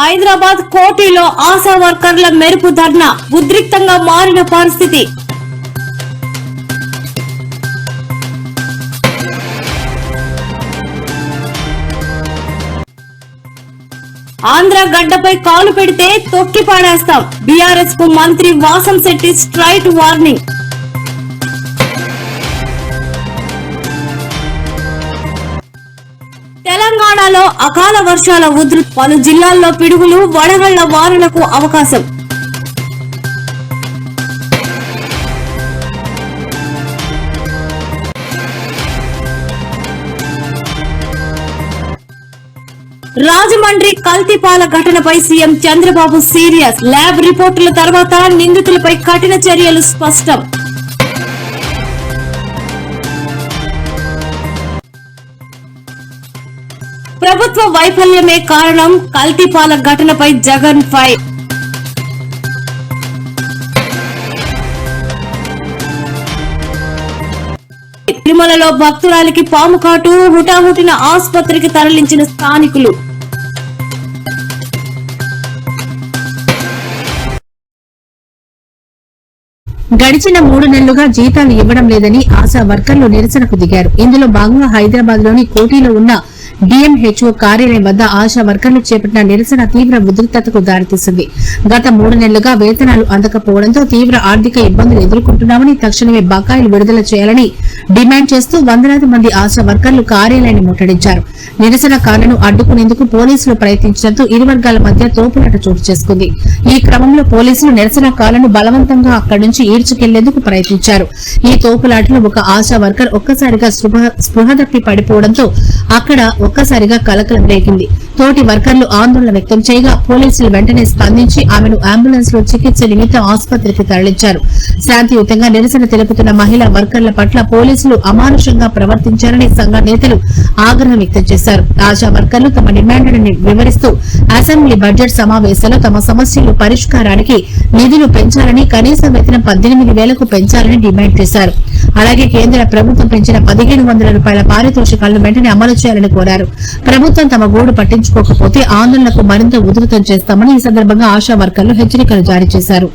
హైదరాబాద్ కోటిలో ఆశా వర్కర్ల మెరుపు ధర్నా ఉద్రిక్తంగా మారిన పరిస్థితి. ఆంధ్ర గడ్డపై కాలు పెడితే తొక్కి పాడేస్తాం. బీఆర్ఎస్ కు మంత్రి వాసంశెట్టి స్ట్రైట్ వార్నింగ్. తెలంగాణలో అకాల వర్షాల ఉధృతి, పలు జిల్లాల్లో పిడుగులు, వడగళ్ల వానలకు అవకాశం. రాజమండ్రి కల్తీపాల ఘటనపై సీఎం చంద్రబాబు సీరియస్. ల్యాబ్ రిపోర్టుల తర్వాత నిందితులపై కఠిన చర్యలు స్పష్టం. ప్రభుత్వ వైఫల్యమే కారణం, కల్తీపాల ఘటనపై జగన్ ఫైర్. తిరుమలలో భక్తురాలికి పాము కాటు, హుటాహుటిన ఆసుపత్రికి తరలించిన స్థానికులు. గడిచిన 3 నెలలుగా జీతాలు ఇవ్వడం లేదని ఆశా వర్కర్లు నిరసనకు దిగారు. ఇందులో భాగంగా హైదరాబాద్ లోని కోటిలో ఉన్న డిఎంహెచ్ఓ కార్యాలయం వద్ద ఆశా వర్కర్లు చేపట్టిన నిరసన తీవ్ర ఉద్రిక్తతకు దారితీసింది. గత 3 నెలలుగా వేతనాలు అందకపోవడంతో తీవ్ర ఆర్థిక ఇబ్బందులు ఎదుర్కొంటున్నామని, తక్షణమే బకాయిలు విడుదల చేయాలని డిమాండ్ చేస్తూ వందలాది మంది ఆశా వర్కర్లు కార్యాలయాన్ని ముట్టడించారు. నిరసనకారులను అడ్డుకునేందుకు పోలీసులు ప్రయత్నించడంతో ఇరు వర్గాల మధ్య తోపులాట చోటు చేసుకుంది. ఈ క్రమంలో పోలీసులు నిరసనకారులను బలవంతంగా అక్కడి నుంచి ఈడ్చుకెళ్లేందుకు ప్రయత్నించారు. ఈ తోపులాటలో ఒక ఆశా వర్కర్ ఒక్కసారిగా స్పృహ తప్పి పడిపోవడంతో అక్కడ ఒక్కసారిగా కలకలం రేగింది. తోటి వర్కర్లు ఆందోళన వ్యక్తం చేయగా పోలీసులు వెంటనే స్పందించి ఆమెను అంబులెన్స్ లో చికిత్స నిమిత్తం ఆసుపత్రికి తరలించారు. శాంతియుతంగా నిరసన తెలుపుతున్న మహిళా వర్కర్ల పట్ల పోలీసులు అమానుషంగా ప్రవర్తించారని సంఘ నేతలు ఆగ్రహం వ్యక్తం చేశారు. ఆశా వర్కర్లు తమ డిమాండ్లను వివరిస్తూ అసెంబ్లీ బడ్జెట్ సమావేశంలో తమ సమస్యలు పరిష్కారానికి నిధులు పెంచాలని, కనీస వేతనం 18,000కు పెంచాలని డిమాండ్ చేశారు. అలాగే కేంద్ర ప్రభుత్వం పెంచిన 1,500 రూపాయల పారితోషికాలను వెంటనే అమలు చేయాలని కోరారు. ప్రభుత్వం తమ గోడు పట్టించుకోకపోతే ఆందోళనకు మరింత ఉధృతం చేస్తామని ఈ సందర్భంగా ఆశా వర్కర్లు హెచ్చరికలు జారీ చేశారు.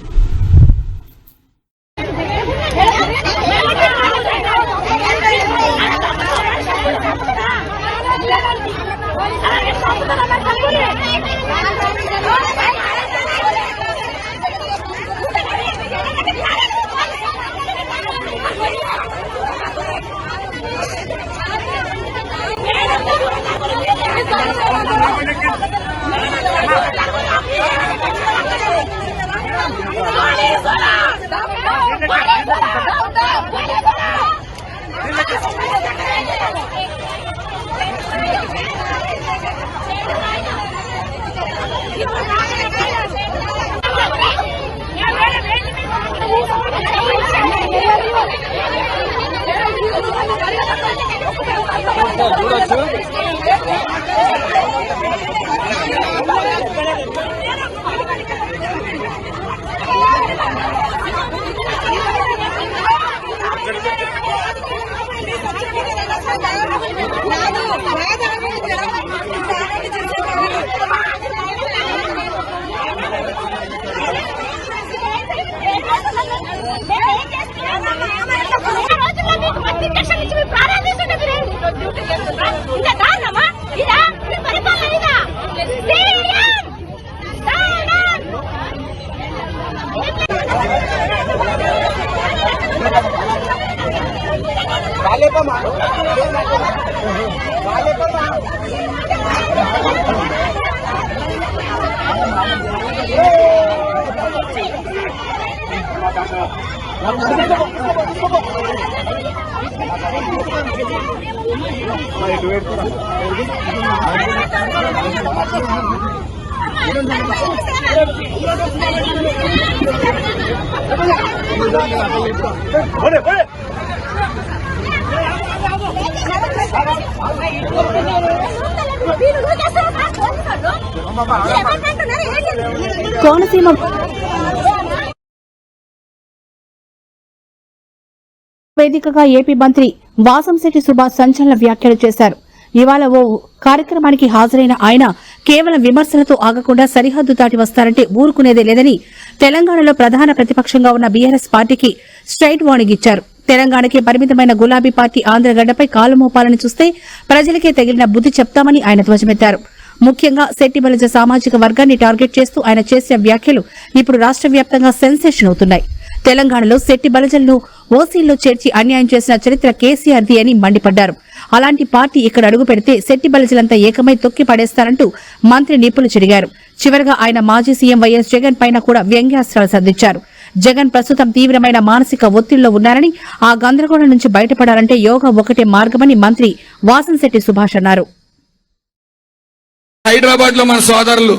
కోనసీమ వేదికగా ఏపీ మంత్రి వాసంశెట్టి సుభాష్ సంచలన వ్యాఖ్యలు చేశారు. ఇవాళ ఓ కార్యక్రమానికి హాజరైన ఆయన కేవలం విమర్శలతో ఆగకుండా సరిహద్దు దాటి వస్తారంటే ఊరుకునేదే లేదని తెలంగాణలో ప్రధాన ప్రతిపక్షంగా ఉన్న బీఆర్ఎస్ పార్టీకి స్ట్రైట్ వార్నింగ్ ఇచ్చారు. తెలంగాణకి పరిమితమైన గులాబీ పార్టీ ఆంధ్రగడ్డపై కాలు మోపాలని చూస్తే ప్రజలకే తగిలిన బుద్ధి చెప్తామని ఆయన ధ్వజమెత్తారు. ముఖ్యంగా శెట్టి బలిజ సామాజిక వర్గాన్ని టార్గెట్ చేస్తూ ఆయన చేసిన వ్యాఖ్యలు ఇప్పుడు రాష్ట్ర వ్యాప్తంగా సెన్సేషన్ అవుతున్నాయి. తెలంగాణలో శెట్టి బలిజలను ఓసీల్లో చేర్చి అన్యాయం చేసిన చరిత్ర కేసీఆర్ది అని మండిపడ్డారు. అలాంటి పార్టీ ఇక్కడ అడుగు పెడితే శెట్టి బలిజలంతా ఏకమై తొక్కి పడేస్తారంటూ మంత్రి నిప్పులు చెరిగారు. చివరగా ఆయన మాజీ సీఎం వైఎస్ జగన్ పైన కూడా వ్యంగ్యాస్త్రాలు సంధించారు. జగన్ ప్రస్తుతం తీవ్రమైన మానసిక ఒత్తిడిలో ఉన్నారని, ఆ గందరగోళం నుంచి బయటపడాలంటే యోగా ఒకటే మార్గమని మంత్రి వాసంశెట్టి సుభాష్ అన్నారు. హైదరాబాద్ లో మన సోదరులు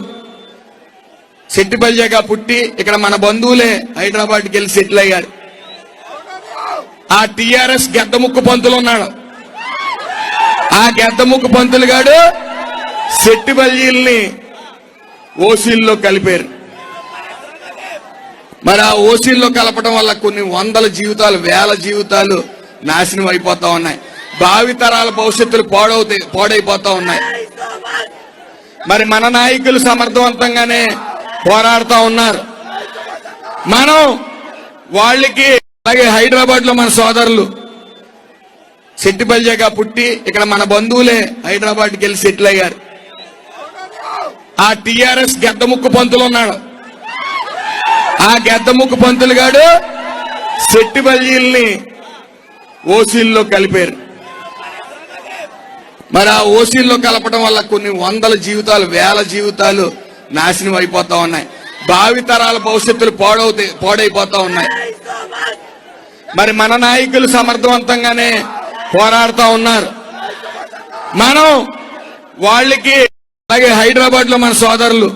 శెట్టి బలిజగా పుట్టి ఇక్కడ మన బంధువులే హైదరాబాద్కి వెళ్ళి సెటిల్ అయ్యారు. ఆ టిఆర్ఎస్ గెద్దముక్కు పంతులు ఉన్నాడు. ఆ గెద్దముక్కు పంతులు గాడు శెట్టి బలిజల్ని ఓసీల్లో కలిపారు. మరి ఆ ఓసీల్లో కలపడం వల్ల కొన్ని వందల జీవితాలు, వేల జీవితాలు నాశనం అయిపోతా ఉన్నాయి. భావితరాల భవిష్యత్తులు పాడైపోతా ఉన్నాయి. మరి మన నాయకులు సమర్థవంతంగానే పోరాడుతా ఉన్నారు. మనం వాళ్ళకి అలాగే హైదరాబాద్ లో మన సోదరులు శెట్టి బలిజగా పుట్టి ఇక్కడ మన బంధువులే హైదరాబాద్కి వెళ్ళి సెటిల్ అయ్యారు. ఆ టిఆర్ఎస్ గెద్దముక్కు పంతులు ఉన్నాడు. ఆ గెద్దముక్కు పంతులు గాడు శెట్టి బలిజల్ని ఓసీల్లో కలిపారు. మరి ఆ ఓసీల్లో కలపడం వల్ల కొన్ని వందల జీవితాలు, వేల జీవితాలు నాశనం అయిపోతా ఉన్నాయి. భావితరాల భవిష్యత్తులు పాడైపోతా ఉన్నాయి. మరి మన నాయకులు సమర్థవంతంగానే పోరాడుతా ఉన్నారు. మనం వాళ్ళకి అలాగే హైదరాబాద్ లో మన సోదరులు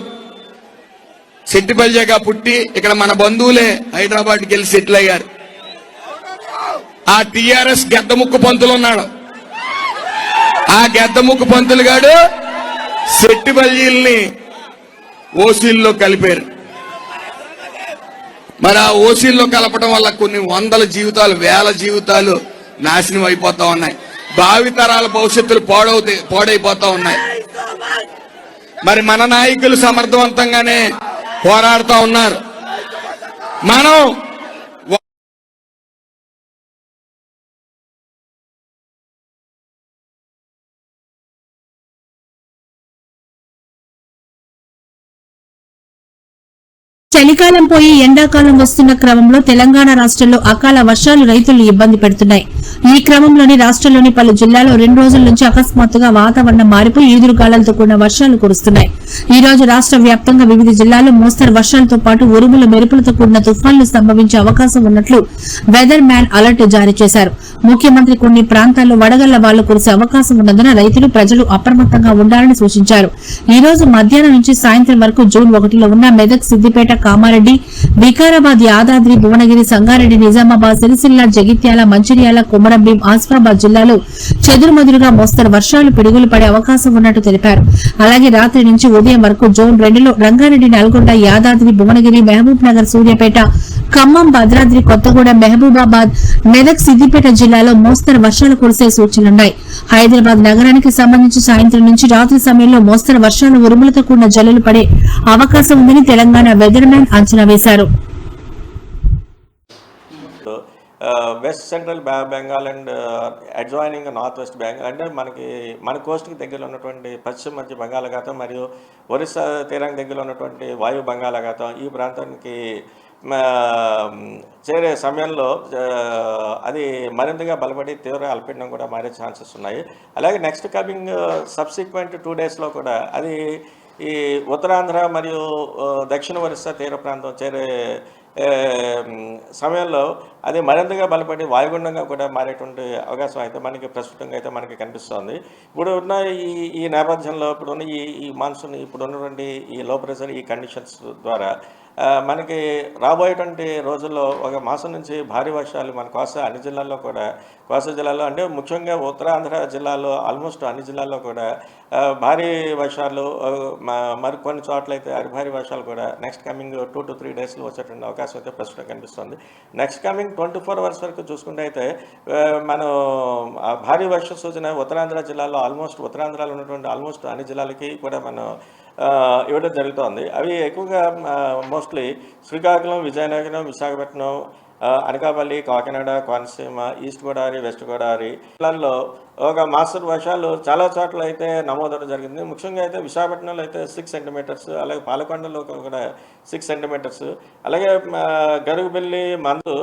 శెట్టి బలిజగా పుట్టి ఇక్కడ మన బంధువులే హైదరాబాద్కి వెళ్ళి సెటిల్ అయ్యారు. ఆ టిఆర్ఎస్ గెద్దముక్కు పంతులు ఉన్నాడు. ఆ గెద్దముక్కు పంతులు గాడు శెట్టి బలిజల్ని ఓసీల్లో కలిపారు. మరి ఆ ఓసీల్లో కలపడం వల్ల కొన్ని వందల జీవితాలు, వేల జీవితాలు నాశనం అయిపోతా ఉన్నాయి. భావితరాల భవిష్యత్తులు పాడైపోతా ఉన్నాయి. మరి మన నాయకులు సమర్థవంతంగానే పోరాడుతా ఉన్నారు. మనం చలికాలం పోయి ఎండాకాలం వస్తున్న క్రమంలో తెలంగాణ రాష్ట్రంలో అకాల వర్షాలు రైతులను ఇబ్బంది పెడుతున్నాయి. ఈ క్రమంలోని రాష్ట్రంలోని పలు జిల్లాల్లో 2 రోజుల నుంచి అకస్మాత్తుగా వాతావరణం మారిపోయి ఈదురుగాలులతో కూడిన వర్షాలు కురుస్తున్నాయి. ఈ రోజు రాష్ట్ర వ్యాప్తంగా వివిధ జిల్లాల్లో మోస్తరు వర్షాలతో పాటు ఉరుముల మెరుపులతో కూడిన తుఫాన్లు సంభవించే అవకాశం ఉన్నట్లు వెదర్ మ్యాన్ అలర్ట్ జారీ చేశారు. ముఖ్యమంత్రి కొన్ని ప్రాంతాల్లో వడగళ్ల వాళ్లు కురిసే అవకాశం ఉన్నందున రైతులు, ప్రజలు అప్రమత్తంగా ఉండాలని సూచించారు. ఈ రోజు మధ్యాహ్నం నుంచి సాయంత్రం వరకు జూన్ 1లో ఉన్న మెదక్, సిద్దిపేట, కామారెడ్డి, వికారాబాద్, యాదాద్రి, భువనగిరి, సంగారెడ్డి, నిజామాబాద్, సిరిసిల్ల, జగిత్యాల, మంచిర్యాల, కొమరంభీం, ఆసిఫాబాద్ జిల్లాలో చెదురుమదురుగా మోస్తరు వర్షాలు, పిడుగులు పడే అవకాశం ఉన్నట్టు తెలిపారు. అలాగే రాత్రి నుంచి ఉదయం వరకు జోన్ 2లో రంగారెడ్డి, నల్గొండ, యాదాద్రి, భువనగిరి, మహబూబ్ నగర్, సూర్యాపేట, ఖమ్మం, భద్రాద్రి, కొత్తగూడెం, మహబూబాబాద్, మెదక్, సిద్దిపేట జిల్లాలో మోస్తరు వర్షాలు కురిసే సూచనలున్నాయి. హైదరాబాద్ నగరానికి సంబంధించి సాయంత్రం నుంచి రాత్రి సమయంలో మోస్తరు వర్షాలు, ఉరుములతో కూడిన జల్లులు పడే అవకాశం ఉందని తెలంగాణ వెదర్ మ్యాన్ అంచనా వేశారు. West central Bengal and adjoining north west Bengal అంటే మన కోస్ట్కి దగ్గరలో ఉన్నటువంటి పశ్చిమ మధ్య బంగాళాఖాతం మరియు ఒరిస్సా తీరానికి దగ్గరలో ఉన్నటువంటి వాయు బంగాళాఖాతం ఈ ప్రాంతానికి చేరే సమయంలో అది మరింతగా బలపడి తీవ్ర అల్పపీడనం కూడా మారే ఛాన్సెస్ ఉన్నాయి. అలాగే నెక్స్ట్ కమింగ్ సబ్సిక్వెంట్ 2 డేస్లో కూడా అది ఈ ఉత్తరాంధ్ర మరియు దక్షిణ ఒరిస్సా తీర ప్రాంతం చేరే సమయంలో అది మరింతగా బలపడి వాయుగుండంగా కూడా మారేటువంటి అవకాశం అయితే ప్రస్తుతంగా అయితే మనకి కనిపిస్తోంది. ఇప్పుడు ఉన్న ఈ నేపథ్యంలో ఇప్పుడున్న ఈ మాన్సూన్ ఇప్పుడు ఉన్నటువంటి ఈ లో ప్రెషర్ ఈ కండిషన్స్ ద్వారా మనకి రాబోయేటువంటి రోజుల్లో 1 మాసం నుంచి భారీ వర్షాలు మన కోస్తా అన్ని జిల్లాల్లో కూడా కోస్తా జిల్లాలో అంటే ముఖ్యంగా ఉత్తరాంధ్ర జిల్లాలో ఆల్మోస్ట్ అన్ని జిల్లాల్లో కూడా భారీ వర్షాలు, మరి కొన్ని చోట్ల అయితే అతి భారీ వర్షాలు కూడా నెక్స్ట్ కమింగ్ 2 to 3 డేస్లో వచ్చేటువంటి అవకాశం అయితే ప్రస్తుతం కనిపిస్తుంది. నెక్స్ట్ కమింగ్ 24 అవర్స్ వరకు చూసుకుంటే అయితే మనం భారీ వర్ష సూచన ఉత్తరాంధ్ర జిల్లాలో ఉత్తరాంధ్రలో ఉన్నటువంటి ఆల్మోస్ట్ అన్ని జిల్లాలకి కూడా మనం ఇవ్వడం జరుగుతోంది. అవి ఎక్కువగా mostly Srikakulam, Vizianagaram, Visakhapatnam, Anakapalli, Kakinada, Konaseema, east Godavari, west Godavari జిల్లాల్లో ఒక మాస్టర్ వర్షాలు చాలా చోట్ల అయితే నమోదవడం జరిగింది. ముఖ్యంగా అయితే విశాఖపట్నంలో అయితే 6 సెంటీమీటర్స్, అలాగే పాలకొండలో కూడా 6 సెంటీమీటర్స్, అలాగే గరుగుబెల్లి, మందు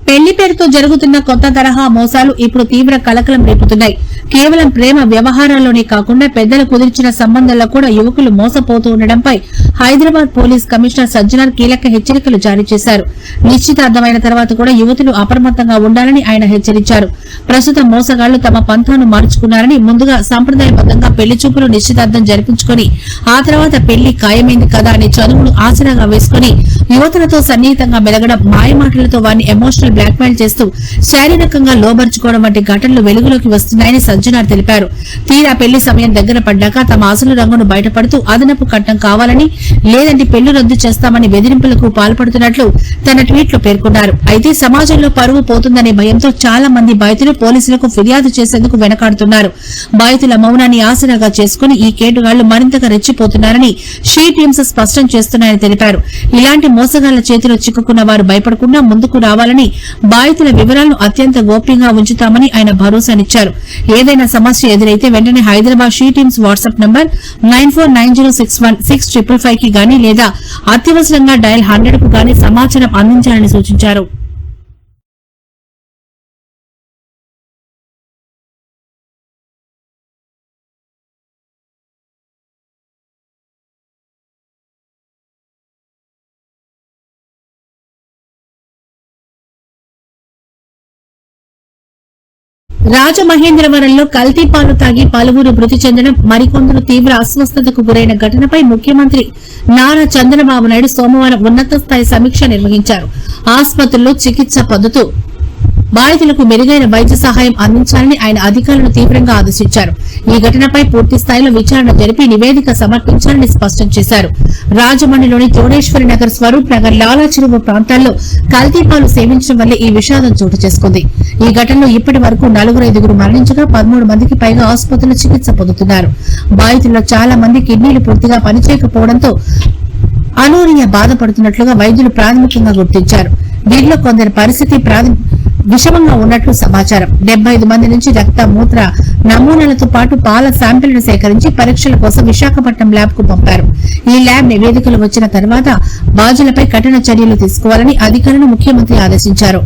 పెళ్లి పేరుతో జరుగుతున్న కొత్త తరహా మోసాలు ఇప్పుడు తీవ్ర కలకలం రేపుతున్నాయి. కేవలం ప్రేమ వ్యవహారాల్లోనే కాకుండా పెద్దలు కుదిర్చిన సంబంధాల్లో కూడా యువకులు మోసపోతూ ఉండడంపై హైదరాబాద్ పోలీస్ కమిషనర్ సజ్జనార్ కీలక హెచ్చరికలు జారీ చేశారు. నిశ్చితార్థమైన తర్వాత కూడా యువతులు అప్రమత్తంగా ఉండాలని ఆయన హెచ్చరించారు. ప్రస్తుతం మోసగాళ్లు తమ పంథాను మార్చుకున్నారని, ముందుగా సంప్రదాయబద్దంగా పెళ్లి చూపులు నిశ్చితార్థం జరిపించుకుని ఆ తర్వాత పెళ్లి ఖాయమైంది కదా అని చదువును ఆసరాగా వేసుకుని యువతులతో సన్నిహితంగా మెలగడం, మాయమాటలతో వారిని ఎమోషనల్ బ్లాక్మెయిల్ చేస్తూ శారీరకంగా లోబర్చుకోవడం వంటి ఘటనలు వెలుగులోకి వస్తున్నాయని సజ్జనార్ తెలిపారు. తీరా పెళ్లి సమయం దగ్గర పడ్డాక తమ అసలు రంగును బయటపడుతూ అదనపు కట్నం కావాలని, లేదంటే పెళ్లి రద్దు చేస్తామని బెదిరింపులకు పాల్పడుతున్నట్లు తన ట్వీట్లో పేర్కొన్నారు. అయితే సమాజంలో పరువు పోతుందనే భయంతో చాలా మంది బాధితులు పోలీసులకు ఫిర్యాదు చేసేందుకు వెనకాడుతున్నారు. బాధితుల మౌనాన్ని ఆసరాగా చేసుకుని ఈ కేటుగాళ్లు మరింతగా రెచ్చిపోతున్నారని షీ టీమ్స్ స్పష్టం చేస్తున్నాయని తెలిపారు. ఇలాంటి మోసగాళ్ల చేతిలో చిక్కుకున్న వారు భయపడకుండా ముందుకు రావాలని, బాధితుల వివరాలను అత్యంత గోప్యంగా ఉంచుతామని ఆయన భరోసానిచ్చారు. ఏదైనా సమస్య ఎదురైతే వెంటనే Hyderabad she teams WhatsApp number 9490616555 కి గానీ లేదా అత్యవసరంగా డయల్ 100 కు గానీ సమాచారం అందించాలని సూచించారు. రాజమహేంద్రవరంలో కల్తీ పాలు తాగి పలువురు మృతి చెందడం, మరికొందరు తీవ్ర అస్వస్థతకు గురైన ఘటనపై ముఖ్యమంత్రి నారా చంద్రబాబు నాయుడు సోమవారం ఉన్నత స్థాయి సమీక్ష నిర్వహించారు. ఆసుపత్రుల్లో చికిత్స పొందుతూ బాధితులకు మెరుగైన వైద్య సహాయం అందించాలని ఆయన అధికారులను తీవ్రంగా ఆదేశించారు. ఈ ఘటనపై పూర్తి స్థాయిలో విచారణ జరిపి నివేదిక సమర్పించాలని స్పష్టం చేశారు. రాజమండ్రిలోని చోడేశ్వరి నగర్, స్వరూప్ నగర్, లాలా చెరువు ప్రాంతాల్లో కల్తీపాలు సేవించడం వల్లే ఈ విషాదం చోటు చేసుకుంది. ఈ ఘటనలో ఇప్పటి వరకు 4-5 మరణించగా 13 మందికి పైగా ఆసుపత్రుల్లో చికిత్స పొందుతున్నారు. బాధితుల్లో చాలా మంది కిడ్నీలు పూర్తిగా పనిచేయకపోవడంతో అనూరియా బాధపడుతున్నట్లుగా వైద్యులు ప్రాథమికంగా గుర్తించారు. వీరిలో కొందరి పరిస్థితి విషమంగా ఉన్నట్లు సమాచారం. 75 మంది నుంచి రక్త, మూత్ర నమూనాలతో పాటు పాల శాంపిళ్లను సేకరించి పరీక్షల కోసం విశాఖపట్నం ల్యాబ్ కు పంపారు. ఈ ల్యాబ్ నివేదికలు వచ్చిన తర్వాత బాధ్యులపై కఠిన చర్యలు తీసుకోవాలని అధికారులను ముఖ్యమంత్రి ఆదేశించారు.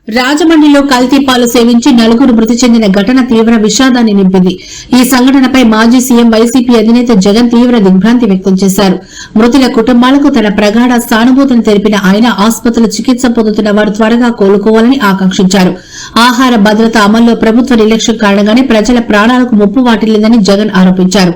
రాజమండ్రిలో కల్తీ పాలు సేవించి 4 మృతి చెందిన ఘటన తీవ్ర విషాదాన్ని నింపింది. ఈ సంఘటనపై మాజీ సీఎం వైసీపీ అధినేత జగన్ తీవ్ర దిగ్భ్రాంతి వ్యక్తం చేశారు. మృతుల కుటుంబాలకు తన ప్రగాఢ సానుభూతిని తెలిపిన ఆయన ఆసుపత్రిలో చికిత్స పొందుతున్న వారు త్వరగా కోలుకోవాలని ఆకాంక్షించారు. ఆహార భద్రత అమల్లో ప్రభుత్వ నిర్లక్ష్యం కారణంగానే ప్రజల ప్రాణాలకు ముప్పు వాటిల్లిందని జగన్ ఆరోపించారు.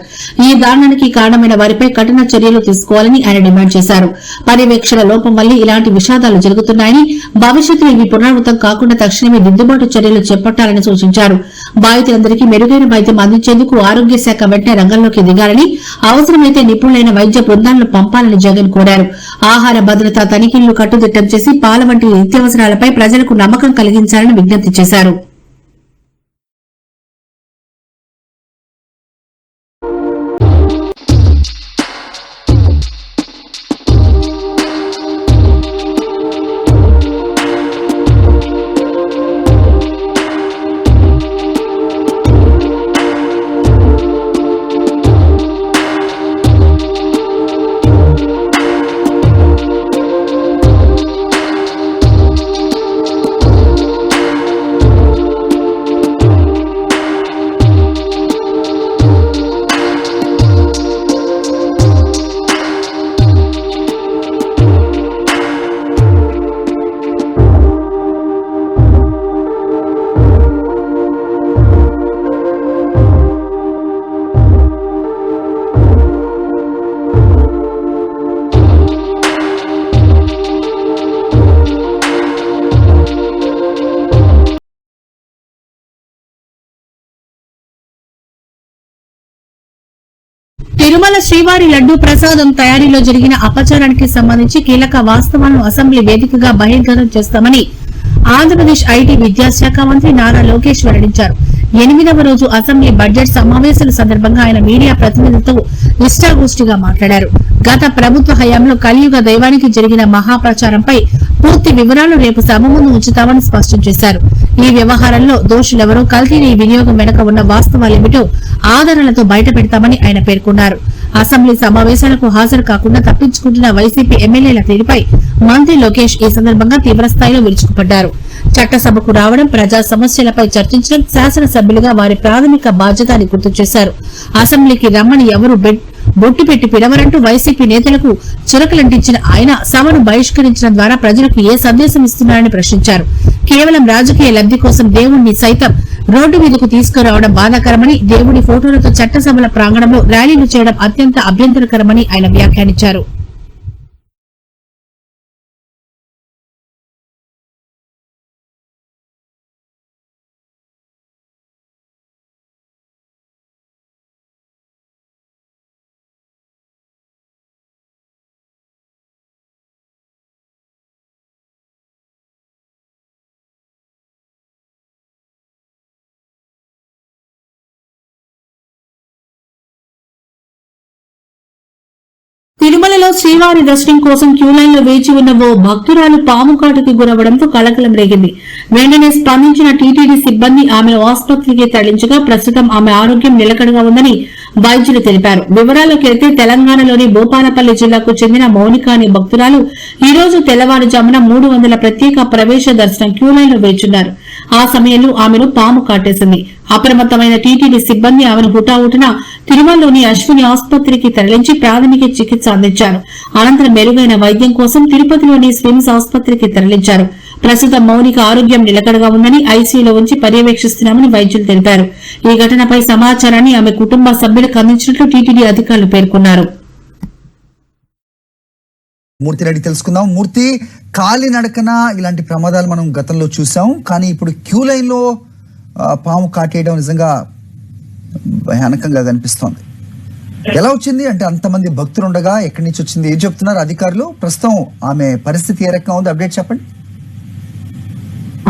ఈ దారుణానికి కారణమైన వారిపై కఠిన చర్యలు తీసుకోవాలని ఆయన డిమాండ్ చేశారు. పర్యవేక్షణ లోపం వల్ల ఇలాంటి విషాదాలు జరుగుతున్నాయని, భవిష్యత్తులో ఇవి పునరావృతం కాకుండా తక్షణమే దిద్దుబాటు చర్యలు చేపట్టాలని సూచించారు. బాధితులందరికీ మెరుగైన వైద్యం అందించేందుకు ఆరోగ్య శాఖ వెంటనే రంగంలోకి దిగాలని, అవసరమైతే నిపుణులైన వైద్య బృందాలను పంపాలని జగన్ కోరారు. ఆహార భద్రతా తనిఖీలను కట్టుదిట్టం చేసి పాల వంటి నిత్యావసరాలపై ప్రజలకు నమ్మకం కలిగించాలని విజ్ఞప్తి చేశారు. తిరుమల శ్రీవారి లడ్డూ ప్రసాదం తయారీలో జరిగిన అపచారానికి సంబంధించి కీలక వాస్తవాలను అసెంబ్లీ వేదికగా బహిర్గతం చేస్తామని ఆంధ్రప్రదేశ్ ఐటీ విద్యాశాఖ మంత్రి నారా లోకేష్ వెల్లడించారు. 8వ రోజు అసెంబ్లీ బడ్జెట్ సమావేశాల సందర్భంగా ఆయన మీడియా ప్రతినిధులతో ఇష్టాగోష్ఠిగా మాట్లాడారు. గత ప్రభుత్వ హయాంలో కలియుగ దైవానికి జరిగిన మహాప్రచారంపై పూర్తి వివరాలు రేపు సభ ముందు ఉంచుతామని స్పష్టం చేశారు. ఈ వ్యవహారంలో దోషులెవరో, కల్తీ వినియోగం వెనుక ఉన్న వాస్తవాలేమిటో ఆధారాలతో బయటపెడతామని ఆయన పేర్కొన్నారు. అసెంబ్లీ సమావేశాలకు హాజరు కాకుండా తప్పించుకుంటున్న వైసీపీ ఎమ్మెల్యేల తీరుపై మంత్రి లోకేష్ ఈ సందర్భంగా తీవ్రస్థాయిలో విరుచుకుపడ్డారు. చట్టసభకు రావడం, ప్రజా సమస్యలపై చర్చించడం శాసనసభ్యులుగా వారి ప్రాథమిక బాధ్యత అని గుర్తు చేశారు. అసెంబ్లీకి రమ్మని ఎవరు బొట్టు పెట్టి పిలవరంటూ వైసీపీ నేతలకు చురకలంటించిన ఆయన సభను బహిష్కరించడం ద్వారా ప్రజలకు ఏ సందేశం ఇస్తున్నారని ప్రశ్నించారు. కేవలం రాజకీయ లబ్ది కోసం దేవుణ్ణి సైతం రోడ్డు మీదకు తీసుకురావడం బాధాకరమని, దేవుడి ఫోటోలతో చట్టసభల ప్రాంగణంలో ర్యాలీలు చేయడం అత్యంత అభ్యంతరకరమని ఆయన వ్యాఖ్యానించారు. తిరుమలలో శ్రీవారి దర్శనం కోసం క్యూలైన్ లో వేచి ఉన్న ఓ భక్తురాలు పాము కాటుకి గురవడంతో కలకలం రేగింది. వెంటనే స్పందించిన టీటీడీ సిబ్బంది ఆమెను ఆసుపత్రికి తరలించగా ప్రస్తుతం ఆమె ఆరోగ్యం నిలకడగా ఉందని వైద్యులు తెలిపారు. వివరాల్లోకి వెళ్తే తెలంగాణలోని భూపాలపల్లి జిల్లాకు చెందిన మౌనిక అనే భక్తురాలు ఈ రోజు తెల్లవారుజామున 300 ప్రత్యేక ప్రవేశ దర్శనం క్యూలైన్ లో వేచున్నారు. ఆ సమయంలో ఆమెను పాము కాటేసింది. అప్రమత్తమైన టీటీడీ సిబ్బంది ఆమెను హుటాహుటిన తిరుమలలోని అశ్విని ఆసుపత్రికి తరలించి ప్రాథమిక చికిత్స అందించారు. అనంతరం మెరుగైన వైద్యం కోసం తిరుపతిలోని స్విమ్స్ ఆసుపత్రికి తరలించారు. ప్రస్తుతం మౌనిక ఆరోగ్యం నిలకడగా ఉందని ఐసీయూలో ఉంచి పర్యవేక్షిస్తున్నామని వైద్యులు తెలిపారు. ఈ ఘటనపై సమాచారాన్ని ఆమె కుటుంబ సభ్యులకు అందించినట్లు టీటీడీ అధికారులు పేర్కొన్నారు. మూర్తి రెడ్డి తెలుసుకుందాం. మూర్తి, కాలినడకన ఇలాంటి ప్రమాదాలు మనం గతంలో చూసాం, కానీ ఇప్పుడు క్యూ లైన్ లో పాము కాటేయడం నిజంగా భయానకంగా కనిపిస్తోంది. ఎలా వచ్చింది అంటే అంతమంది భక్తులు ఉండగా ఎక్కడి నుంచి వచ్చింది, ఏం చెప్తున్నారు అధికారులు? ప్రస్తుతం ఆమె పరిస్థితి ఏ రకంగా ఉంది, అప్డేట్ చెప్పండి.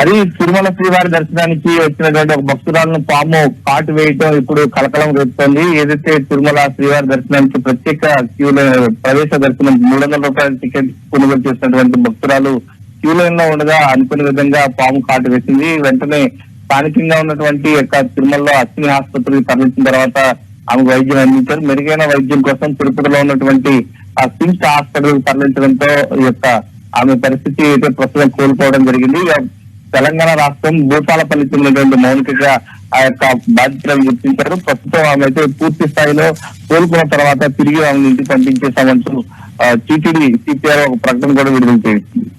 అది తిరుమల శ్రీవారి దర్శనానికి వచ్చినటువంటి ఒక భక్తురాలను పాము కాటు వేయటం ఇప్పుడు కలకలం రేపుతోంది. ఏదైతే తిరుమల శ్రీవారి దర్శనానికి ప్రత్యేక క్యూలో ప్రవేశ దర్శనం 300 రూపాయల టికెట్ కొనుగోలు చేసినటువంటి భక్తురాలు క్యూ లైన్ లో ఉండగా అనుకునే విధంగా పాము కాటు వేసింది. వెంటనే స్థానికంగా ఉన్నటువంటి తిరుమలలో అశ్విని ఆసుపత్రికి తరలించిన తర్వాత ఆమెకు వైద్యం అందించారు. మెరుగైన వైద్యం కోసం తిరుపతిలో ఉన్నటువంటి ఆ స్విమ్స్ హాస్పిటల్ తరలించడంతో ఆమె పరిస్థితి అయితే ప్రస్తుతం కోల్పోవడం జరిగింది. తెలంగాణ రాష్ట్రం భూపాలపల్లి చెందినటువంటి మౌనికగా ఆ యొక్క బాధ్యతలను గుర్తించారు. ప్రస్తుతం ఆమె అయితే పూర్తి స్థాయిలో కోలుకున్న తర్వాత తిరిగి ఆమె ఇంటికి పంపించేశామంటూ టీటీడీ సిపిఆర్ ఒక ప్రకటన కూడా విడుదల చేసింది.